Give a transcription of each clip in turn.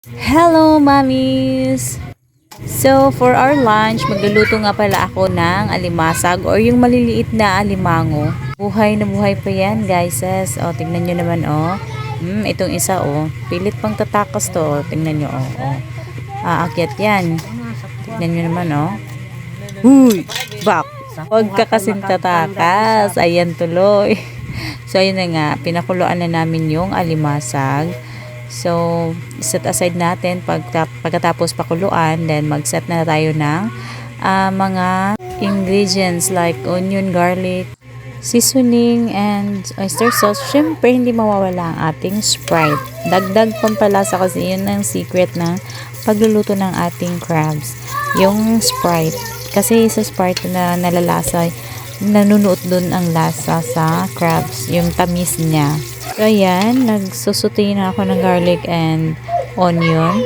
Hello, mommies! So, for our lunch, magluluto nga pala ako ng alimasag or yung maliliit na alimango. Buhay na buhay pa yan, guys. O, tingnan nyo naman, itong isa, pilit pang tatakas to, tingnan nyo, aakyat yan. Tingnan nyo naman, Uy! Bak! Huwag ka kasing tatakas. Ayan tuloy. So, ayun na nga, pinakuluan na namin yung alimasag. So, set aside natin pagkatapos pakuluan, then mag-set na tayo ng mga ingredients like onion, garlic, seasoning, and oyster sauce. Syempre, hindi mawawala ang ating Sprite. Dagdag pampalasa kasi yun ang secret ng pagluluto ng ating crabs. Yung Sprite. Kasi sa Sprite na nalalasa, nanunuot dun ang lasa sa crabs, yung tamis niya. So, ayan, nagsusuti na ako ng garlic and onion.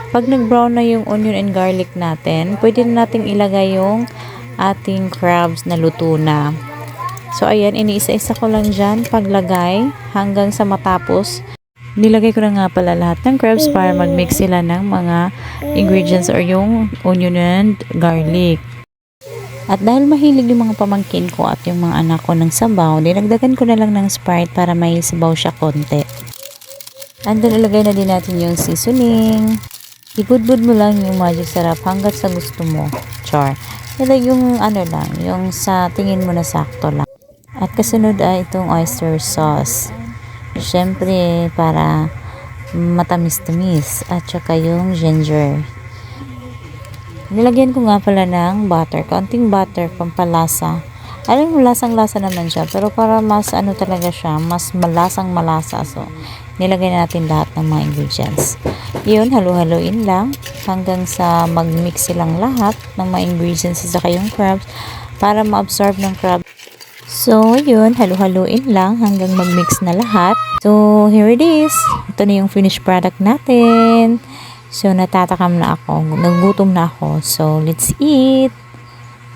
Pag nag-brown na yung onion and garlic natin, pwede na nating ilagay yung ating crabs na luto na. So, ayan, iniisa-isa ko lang dyan paglagay hanggang sa matapos. Nilagay ko na nga pala lahat ng crabs para mag-mix sila ng mga ingredients or yung onion and garlic. At dahil mahilig yung mga pamangkin ko at yung mga anak ko ng sabaw, dinagdagan ko na lang ng Sprite para may sabaw siya konti. And then ilagay na din natin yung seasoning. Ibudbud mo lang yung magic sarap hanggat sa gusto mo. Char. Ilagay yung lang, yung sa tingin mo na sakto lang. At kasunod ay itong oyster sauce. Siyempre para matamis-tamis. At saka yung ginger. Nilagyan ko nga pala ng butter, kaunting butter, pampalasa. Alam mo, lasang-lasa naman siya, pero para mas talaga siya, mas malasang-malasa. So, nilagay natin lahat ng mga ingredients. Yun, halu-haluin lang hanggang sa mag-mix silang lahat ng mga ingredients sa yung crabs para ma-absorb ng crab. So, yun, halu-haluin lang hanggang mag-mix na lahat. So, here it is. Ito na yung finished product natin. So, natatakam na ako. Nagutom na ako. So, let's eat.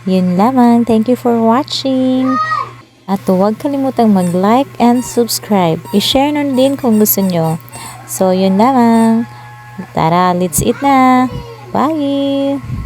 Yun lamang. Thank you for watching. At huwag kalimutang mag-like and subscribe. I-share nun din kung gusto nyo. So, yun lamang. Tara, let's eat na. Bye!